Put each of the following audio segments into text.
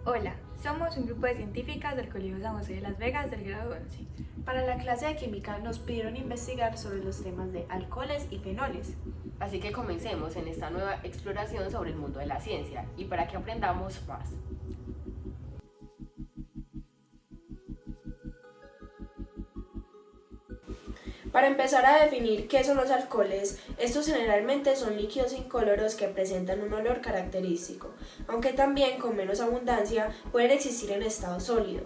Hola, somos un grupo de científicas del Colegio San José de Las Vegas del grado 11. Para la clase de química nos pidieron investigar sobre los temas de alcoholes y fenoles. Así que comencemos en esta nueva exploración sobre el mundo de la ciencia y para que aprendamos más. Para empezar a definir qué son los alcoholes, estos generalmente son líquidos incoloros que presentan un olor característico, aunque también con menos abundancia pueden existir en estado sólido.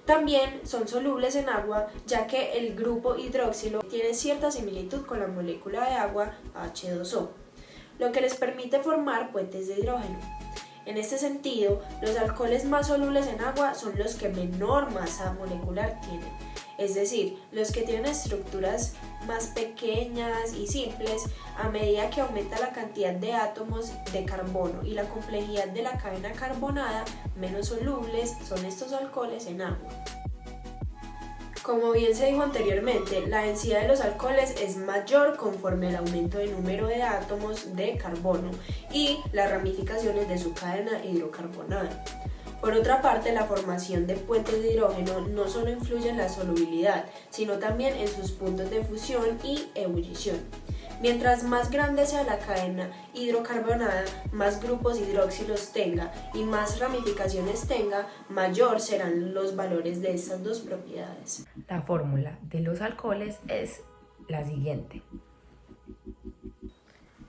También son solubles en agua, ya que el grupo hidroxilo tiene cierta similitud con la molécula de agua H2O, lo que les permite formar puentes de hidrógeno. En este sentido, los alcoholes más solubles en agua son los que menor masa molecular tienen, es decir, los que tienen estructuras más pequeñas y simples. A medida que aumenta la cantidad de átomos de carbono y la complejidad de la cadena carbonada, menos solubles son estos alcoholes en agua. Como bien se dijo anteriormente, la densidad de los alcoholes es mayor conforme al aumento del número de átomos de carbono y las ramificaciones de su cadena hidrocarbonada. Por otra parte, la formación de puentes de hidrógeno no solo influye en la solubilidad, sino también en sus puntos de fusión y ebullición. Mientras más grande sea la cadena hidrocarbonada, más grupos hidroxilos tenga y más ramificaciones tenga, mayor serán los valores de estas dos propiedades. La fórmula de los alcoholes es la siguiente.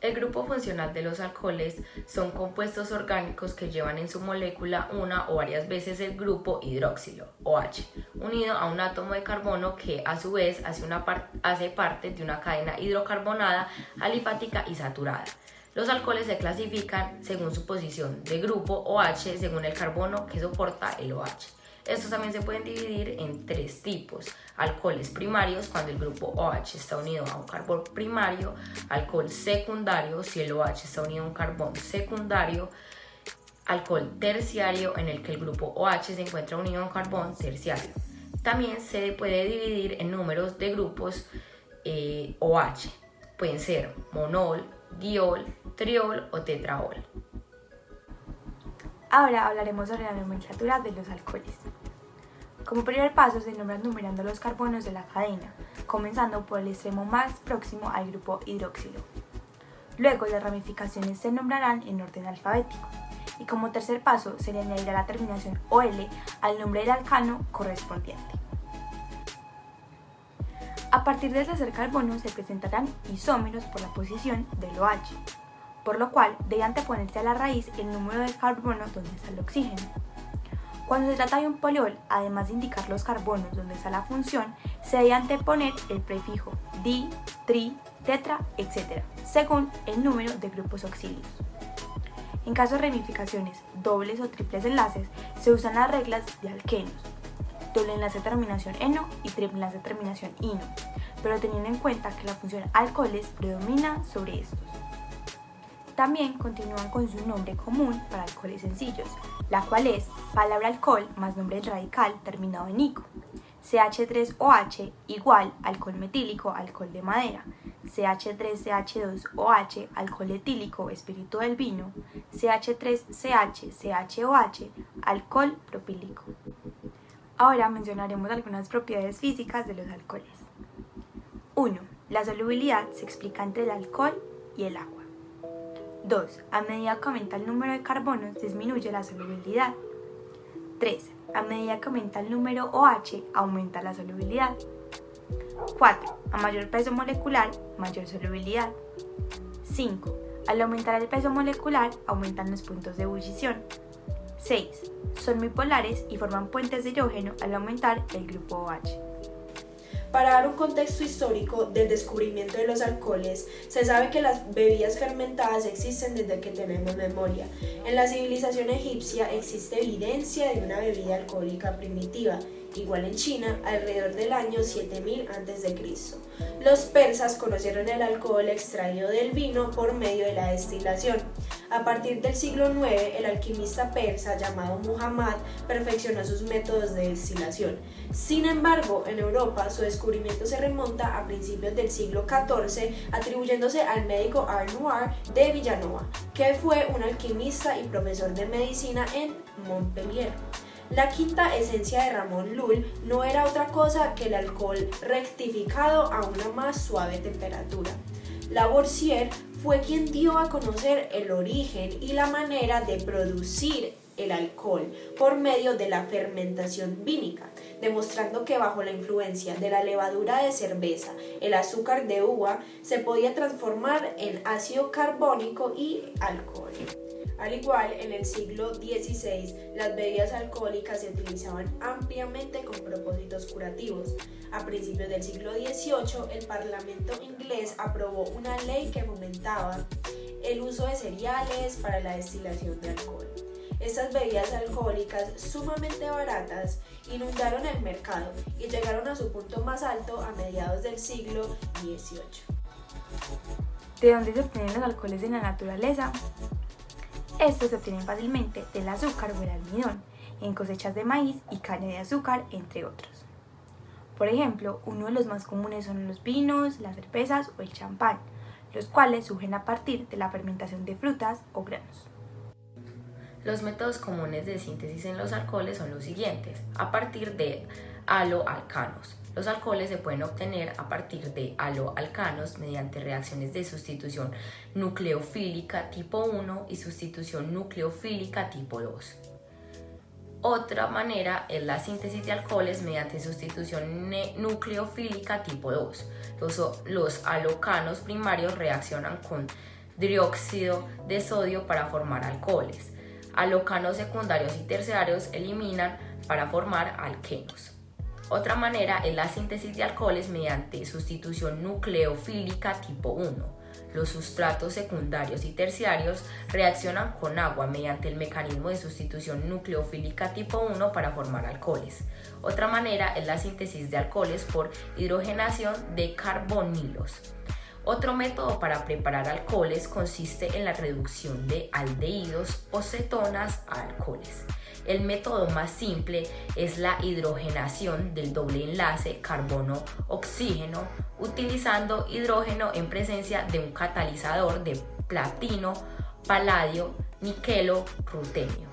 El grupo funcional de los alcoholes son compuestos orgánicos que llevan en su molécula una o varias veces el grupo hidroxilo, OH, unido a un átomo de carbono que a su vez hace parte de una cadena hidrocarbonada, alifática y saturada. Los alcoholes se clasifican según su posición de grupo OH según el carbono que soporta el OH. Estos también se pueden dividir en tres tipos: alcoholes primarios, cuando el grupo OH está unido a un carbón primario; alcohol secundario, si el OH está unido a un carbón secundario; alcohol terciario, en el que el grupo OH se encuentra unido a un carbón terciario. También se puede dividir en números de grupos OH, pueden ser monol, diol, triol o tetraol. Ahora hablaremos sobre la nomenclatura de los alcoholes. Como primer paso se nombran numerando los carbonos de la cadena, comenzando por el extremo más próximo al grupo hidroxilo. Luego las ramificaciones se nombrarán en orden alfabético y como tercer paso se le añadirá la terminación OL al nombre del alcano correspondiente. A partir del tercer carbono se presentarán isómeros por la posición del OH, por lo cual debe anteponerse a la raíz el número de carbono donde está el oxígeno. Cuando se trata de un poliol, además de indicar los carbonos donde está la función, se debe anteponer el prefijo di, tri, tetra, etc., según el número de grupos oxíleos. En caso de ramificaciones, dobles o triples enlaces, se usan las reglas de alquenos, doble enlace terminación eno y triple enlace terminación ino, pero teniendo en cuenta que la función alcoholes predomina sobre estos. También continúan con su nombre común para alcoholes sencillos, la cual es palabra alcohol más nombre radical terminado en ico. CH3OH igual alcohol metílico, alcohol de madera. CH3CH2OH, alcohol etílico, espíritu del vino. CH3CH, alcohol propílico. Ahora mencionaremos algunas propiedades físicas de los alcoholes. 1. La solubilidad se explica entre el alcohol y el agua. 2. A medida que aumenta el número de carbonos, disminuye la solubilidad. 3. A medida que aumenta el número OH, aumenta la solubilidad. 4. A mayor peso molecular, mayor solubilidad. 5. Al aumentar el peso molecular, aumentan los puntos de ebullición. 6. Son muy polares y forman puentes de hidrógeno al aumentar el grupo OH. Para dar un contexto histórico del descubrimiento de los alcoholes, se sabe que las bebidas fermentadas existen desde que tenemos memoria. En la civilización egipcia existe evidencia de una bebida alcohólica primitiva igual en China, alrededor del año 7000 a.C. Los persas conocieron el alcohol extraído del vino por medio de la destilación. A partir del siglo IX, el alquimista persa llamado Muhammad perfeccionó sus métodos de destilación. Sin embargo, en Europa su descubrimiento se remonta a principios del siglo XIV, atribuyéndose al médico Arnoir de Villanova, que fue un alquimista y profesor de medicina en Montpellier. La quinta esencia de Ramon Llull no era otra cosa que el alcohol rectificado a una más suave temperatura. Lavoisier fue quien dio a conocer el origen y la manera de producir el alcohol por medio de la fermentación vínica, demostrando que bajo la influencia de la levadura de cerveza, el azúcar de uva se podía transformar en ácido carbónico y alcohol. Al igual, en el siglo XVI, las bebidas alcohólicas se utilizaban ampliamente con propósitos curativos. A principios del siglo XVIII, el Parlamento inglés aprobó una ley que fomentaba el uso de cereales para la destilación de alcohol. Estas bebidas alcohólicas sumamente baratas inundaron el mercado y llegaron a su punto más alto a mediados del siglo XVIII. ¿De dónde se obtienen los alcoholes en la naturaleza? Estos se obtienen fácilmente del azúcar o el almidón, en cosechas de maíz y caña de azúcar, entre otros. Por ejemplo, uno de los más comunes son los vinos, las cervezas o el champán, los cuales surgen a partir de la fermentación de frutas o granos. Los métodos comunes de síntesis en los alcoholes son los siguientes: a partir de haloalcanos. Los alcoholes se pueden obtener a partir de haloalcanos mediante reacciones de sustitución nucleofílica tipo 1 y sustitución nucleofílica tipo 2. Otra manera es la síntesis de alcoholes mediante sustitución nucleofílica tipo 2. Los halocanos primarios reaccionan con dióxido de sodio para formar alcoholes. Halocanos secundarios y terciarios eliminan para formar alquenos. Otra manera es la síntesis de alcoholes mediante sustitución nucleofílica tipo 1. Los sustratos secundarios y terciarios reaccionan con agua mediante el mecanismo de sustitución nucleofílica tipo 1 para formar alcoholes. Otra manera es la síntesis de alcoholes por hidrogenación de carbonilos. Otro método para preparar alcoholes consiste en la reducción de aldehídos o cetonas a alcoholes. El método más simple es la hidrogenación del doble enlace carbono-oxígeno utilizando hidrógeno en presencia de un catalizador de platino, paladio, niquelo, rutenio.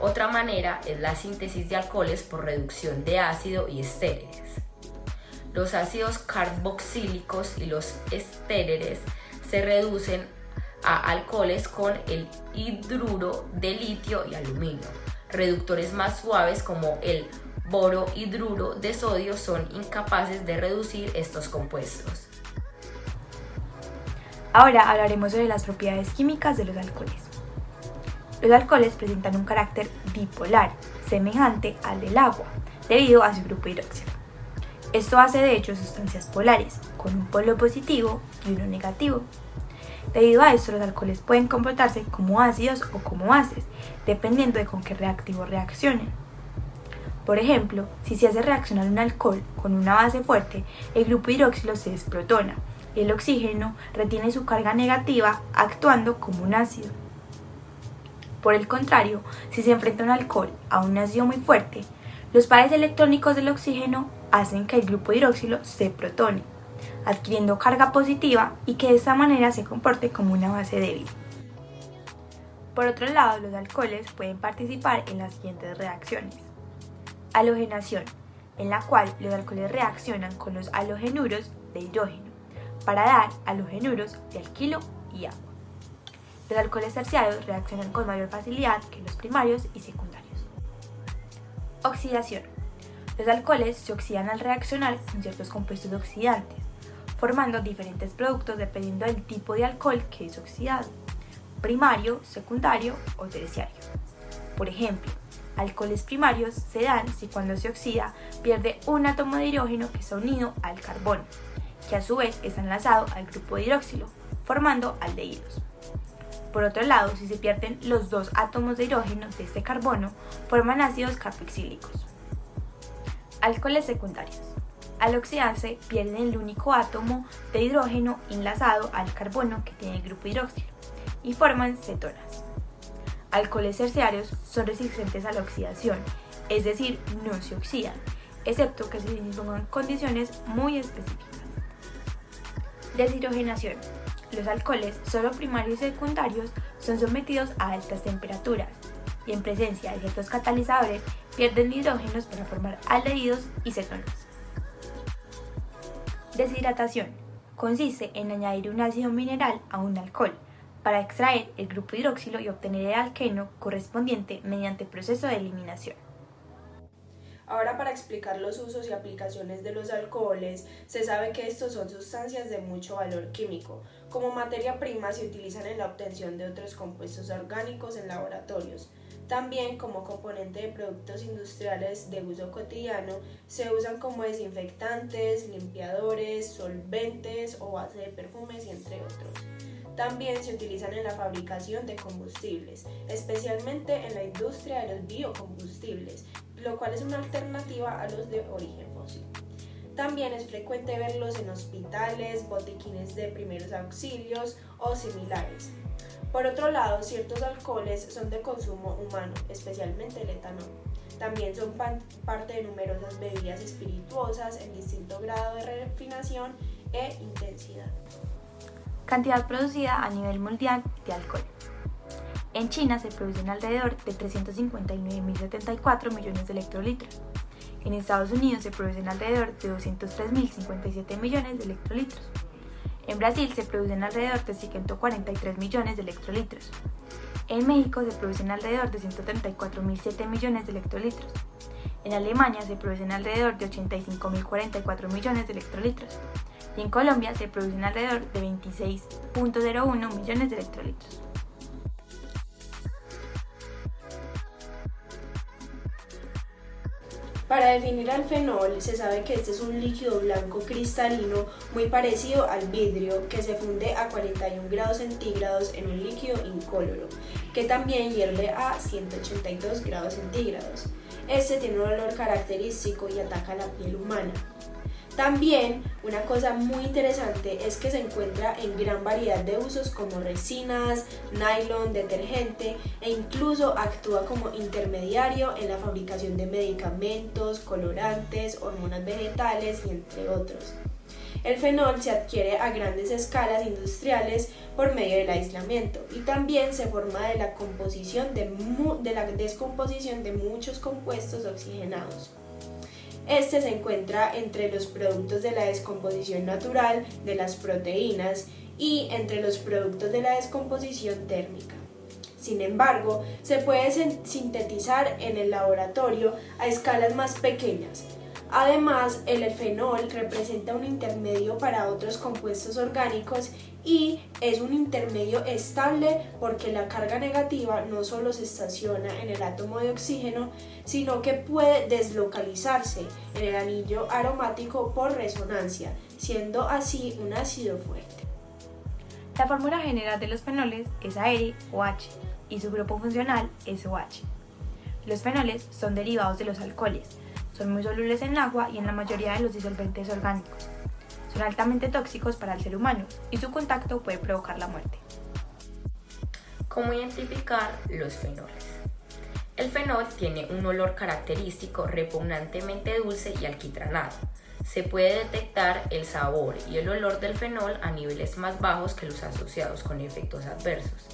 Otra manera es la síntesis de alcoholes por reducción de ácido y estéreres. Los ácidos carboxílicos y los estéreres se reducen a alcoholes con el hidruro de litio y aluminio. Reductores más suaves como el borohidruro de sodio son incapaces de reducir estos compuestos. Ahora hablaremos sobre las propiedades químicas de los alcoholes. Los alcoholes presentan un carácter bipolar, semejante al del agua, debido a su grupo hidroxilo. Esto hace de hecho sustancias polares, con un polo positivo y uno negativo. Debido a esto, los alcoholes pueden comportarse como ácidos o como bases, dependiendo de con qué reactivo reaccionen. Por ejemplo, si se hace reaccionar un alcohol con una base fuerte, el grupo hidroxilo se desprotona y el oxígeno retiene su carga negativa, actuando como un ácido. Por el contrario, si se enfrenta un alcohol a un ácido muy fuerte, los pares electrónicos del oxígeno hacen que el grupo hidroxilo se protone, adquiriendo carga positiva y que de esta manera se comporte como una base débil. Por otro lado, los alcoholes pueden participar en las siguientes reacciones. Halogenación, en la cual los alcoholes reaccionan con los halogenuros de hidrógeno para dar halogenuros de alquilo y agua. Los alcoholes terciarios reaccionan con mayor facilidad que los primarios y secundarios. Oxidación. Los alcoholes se oxidan al reaccionar con ciertos compuestos oxidantes, formando diferentes productos dependiendo del tipo de alcohol que es oxidado, primario, secundario o terciario. Por ejemplo, alcoholes primarios se dan si cuando se oxida pierde un átomo de hidrógeno que está unido al carbono, que a su vez está enlazado al grupo de hidroxilo, formando aldehídos. Por otro lado, si se pierden los dos átomos de hidrógeno de este carbono, forman ácidos carboxílicos. Alcoholes secundarios. Al oxidarse pierden el único átomo de hidrógeno enlazado al carbono que tiene el grupo hidroxilo y forman cetonas. Alcoholes terciarios son resistentes a la oxidación, es decir, no se oxidan, excepto que se les impongan condiciones muy específicas. Deshidrogenación. Los alcoholes, solo primarios y secundarios, son sometidos a altas temperaturas y en presencia de ciertos catalizadores pierden hidrógenos para formar aldehídos y cetonas. Deshidratación. Consiste en añadir un ácido mineral a un alcohol para extraer el grupo hidroxilo y obtener el alqueno correspondiente mediante proceso de eliminación. Ahora, para explicar los usos y aplicaciones de los alcoholes, se sabe que estos son sustancias de mucho valor químico. Como materia prima se utilizan en la obtención de otros compuestos orgánicos en laboratorios. También como componente de productos industriales de uso cotidiano, se usan como desinfectantes, limpiadores, solventes o base de perfumes y entre otros. También se utilizan en la fabricación de combustibles, especialmente en la industria de los biocombustibles, lo cual es una alternativa a los de origen fósil. También es frecuente verlos en hospitales, botiquines de primeros auxilios o similares. Por otro lado, ciertos alcoholes son de consumo humano, especialmente el etanol. También son parte de numerosas bebidas espirituosas en distinto grado de refinación e intensidad. Cantidad producida a nivel mundial de alcohol. En China se producen alrededor de 359.074 millones de electrolitros. En Estados Unidos se producen alrededor de 203.057 millones de electrolitros. En Brasil se producen alrededor de 143 millones de electrolitros. En México se producen alrededor de 134.007 millones de electrolitros. En Alemania se producen alrededor de 85.044 millones de electrolitros. Y en Colombia se producen alrededor de 26.01 millones de electrolitros. Para definir al fenol, se sabe que este es un líquido blanco cristalino muy parecido al vidrio que se funde a 41 grados centígrados en un líquido incoloro, que también hierve a 182 grados centígrados. Este tiene un olor característico y ataca a la piel humana. También, una cosa muy interesante es que se encuentra en gran variedad de usos como resinas, nylon, detergente e incluso actúa como intermediario en la fabricación de medicamentos, colorantes, hormonas vegetales y entre otros. El fenol se adquiere a grandes escalas industriales por medio del aislamiento y también se forma de la descomposición de muchos compuestos oxigenados. Este se encuentra entre los productos de la descomposición natural de las proteínas y entre los productos de la descomposición térmica. Sin embargo, se puede sintetizar en el laboratorio a escalas más pequeñas. Además, el fenol representa un intermedio para otros compuestos orgánicos y es un intermedio estable porque la carga negativa no solo se estaciona en el átomo de oxígeno, sino que puede deslocalizarse en el anillo aromático por resonancia, siendo así un ácido fuerte. La fórmula general de los fenoles es AR-OH y su grupo funcional es OH. Los fenoles son derivados de los alcoholes. Son muy solubles en agua y en la mayoría de los disolventes orgánicos. Son altamente tóxicos para el ser humano y su contacto puede provocar la muerte. ¿Cómo identificar los fenoles? El fenol tiene un olor característico repugnantemente dulce y alquitranado. Se puede detectar el sabor y el olor del fenol a niveles más bajos que los asociados con efectos adversos.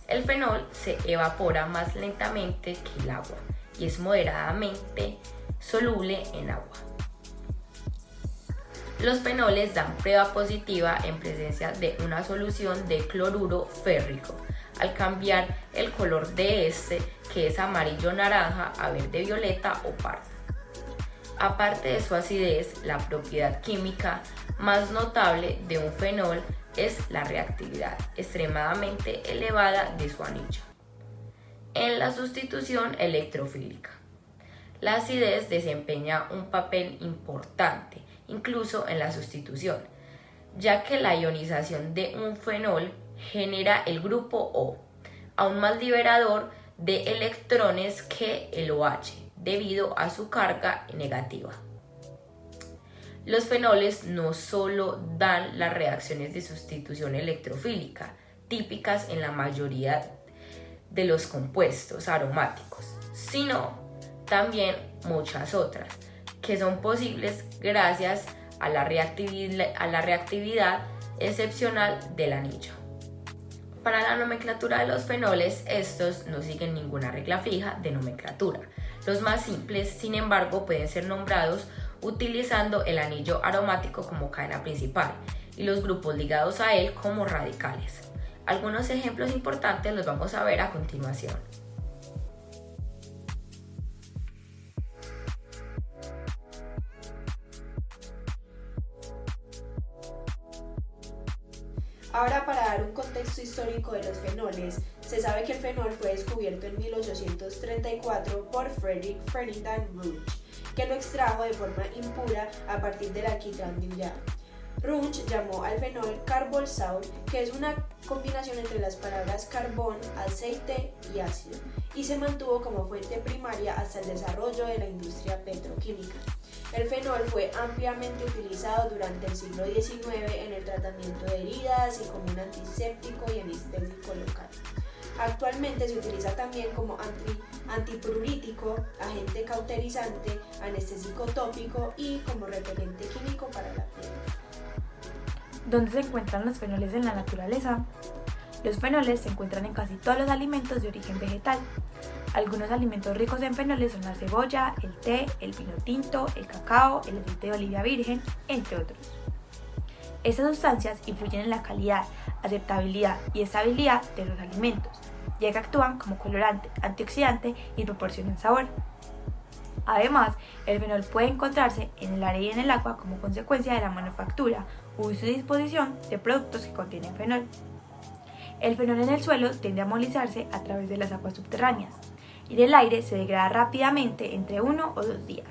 El fenol se evapora más lentamente que el agua y es moderadamente soluble en agua. Los fenoles dan prueba positiva en presencia de una solución de cloruro férrico, al cambiar el color de este, que es amarillo naranja, a verde violeta o pardo. Aparte de su acidez, la propiedad química más notable de un fenol es la reactividad extremadamente elevada de su anillo. En la sustitución electrofílica, la acidez desempeña un papel importante, incluso en la sustitución, ya que la ionización de un fenol genera el grupo O, aún más liberador de electrones que el OH, debido a su carga negativa. Los fenoles no solo dan las reacciones de sustitución electrofílica, típicas en la mayoría de los compuestos aromáticos, sino también muchas otras, que son posibles gracias a la reactividad excepcional del anillo. Para la nomenclatura de los fenoles, estos no siguen ninguna regla fija de nomenclatura. Los más simples, sin embargo, pueden ser nombrados utilizando el anillo aromático como cadena principal y los grupos ligados a él como radicales. Algunos ejemplos importantes los vamos a ver a continuación. Ahora, para dar un contexto histórico de los fenoles, se sabe que el fenol fue descubierto en 1834 por Frederick Ferdinand Runge, que lo extrajo de forma impura a partir del alquitrán de Ulloa. Runge llamó al fenol carbol salt, que es una combinación entre las palabras carbón, aceite y ácido, y se mantuvo como fuente primaria hasta el desarrollo de la industria petroquímica. El fenol fue ampliamente utilizado durante el siglo XIX en el tratamiento de heridas y como un antiséptico y anestésico local. Actualmente se utiliza también como antiprurítico, agente cauterizante, anestésico tópico y como repelente químico para la piel. ¿Dónde se encuentran los fenoles en la naturaleza? Los fenoles se encuentran en casi todos los alimentos de origen vegetal. Algunos alimentos ricos en fenoles son la cebolla, el té, el vino tinto, el cacao, el aceite de oliva virgen, entre otros. Estas sustancias influyen en la calidad, aceptabilidad y estabilidad de los alimentos, ya que actúan como colorante, antioxidante y proporcionan sabor. Además, el fenol puede encontrarse en el aire y en el agua como consecuencia de la manufactura, uso y disposición de productos que contienen fenol. El fenol en el suelo tiende a molizarse a través de las aguas subterráneas y del aire se degrada rápidamente entre 1 o 2 días.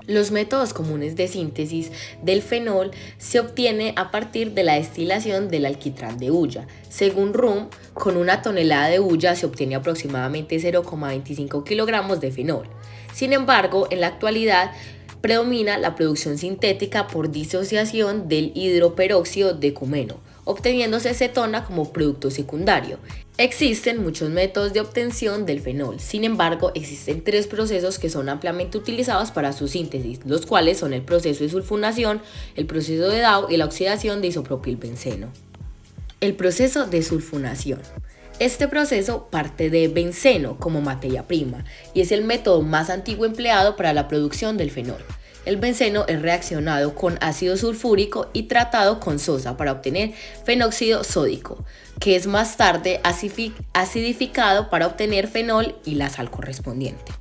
Los métodos comunes de síntesis del fenol se obtiene a partir de la destilación del alquitrán de hulla. Según Rum, con 1 tonelada de hulla se obtiene aproximadamente 0,25 kilogramos de fenol. Sin embargo, en la actualidad predomina la producción sintética por disociación del hidroperóxido de cumeno, obteniéndose cetona como producto secundario. Existen muchos métodos de obtención del fenol, sin embargo existen 3 procesos que son ampliamente utilizados para su síntesis, los cuales son el proceso de sulfonación, el proceso de Dow y la oxidación de isopropilbenceno. El proceso de sulfonación. Este proceso parte de benceno como materia prima y es el método más antiguo empleado para la producción del fenol. El benceno es reaccionado con ácido sulfúrico y tratado con sosa para obtener fenóxido sódico, que es más tarde acidificado para obtener fenol y la sal correspondiente.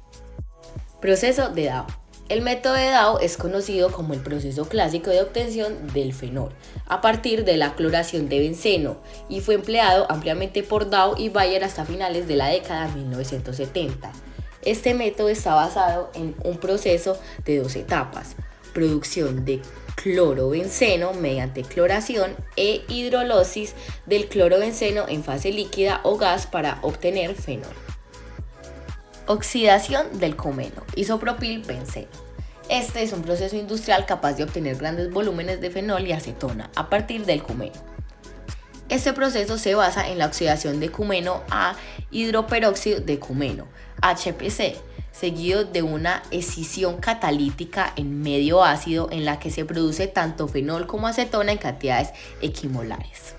Proceso de Dow. El método de Dow es conocido como el proceso clásico de obtención del fenol a partir de la cloración de benceno y fue empleado ampliamente por Dow y Bayer hasta finales de la década de 1970. Este método está basado en un proceso de 2 etapas: producción de clorobenceno mediante cloración e hidrólisis del clorobenceno en fase líquida o gas para obtener fenol. Oxidación del cumeno, isopropilbenceno. Este es un proceso industrial capaz de obtener grandes volúmenes de fenol y acetona a partir del cumeno. Este proceso se basa en la oxidación de cumeno a hidroperóxido de cumeno, HPC, seguido de una escisión catalítica en medio ácido en la que se produce tanto fenol como acetona en cantidades equimolares.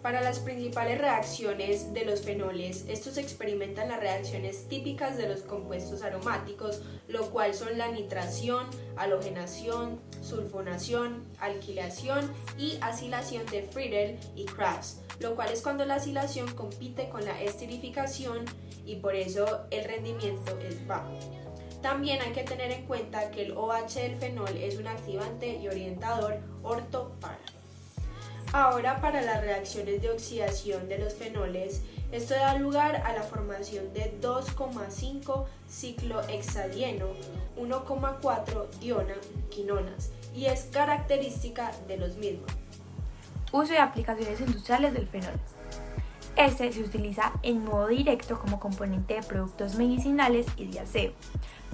Para las principales reacciones de los fenoles, estos experimentan las reacciones típicas de los compuestos aromáticos, lo cual son la nitración, halogenación, sulfonación, alquilación y acilación de Friedel y Crafts, lo cual es cuando la acilación compite con la esterificación y por eso el rendimiento es bajo. También hay que tener en cuenta que el OH del fenol es un activante y orientador ortopara. Ahora, para las reacciones de oxidación de los fenoles, esto da lugar a la formación de 2,5 ciclohexadieno, 1,4 diona, quinonas, y es característica de los mismos. Uso y aplicaciones industriales del fenol. Este se utiliza en modo directo como componente de productos medicinales y de aseo,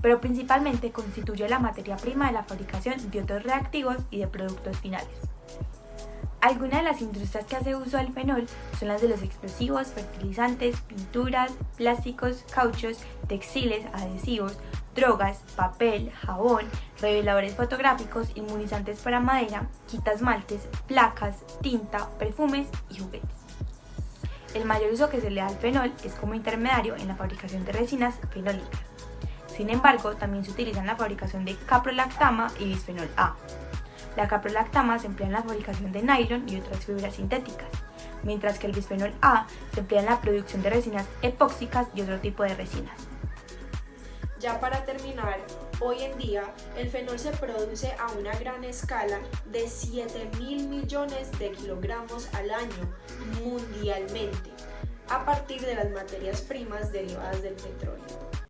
pero principalmente constituye la materia prima de la fabricación de otros reactivos y de productos finales. Algunas de las industrias que hace uso del fenol son las de los explosivos, fertilizantes, pinturas, plásticos, cauchos, textiles, adhesivos, drogas, papel, jabón, reveladores fotográficos, inmunizantes para madera, quitasmaltes, placas, tinta, perfumes y juguetes. El mayor uso que se le da al fenol es como intermediario en la fabricación de resinas fenólicas. Sin embargo, también se utiliza en la fabricación de caprolactama y bisfenol A. La caprolactama se emplea en la fabricación de nylon y otras fibras sintéticas, mientras que el bisfenol A se emplea en la producción de resinas epóxicas y otro tipo de resinas. Ya para terminar, hoy en día el fenol se produce a una gran escala de 7.000 millones de kilogramos al año mundialmente, a partir de las materias primas derivadas del petróleo.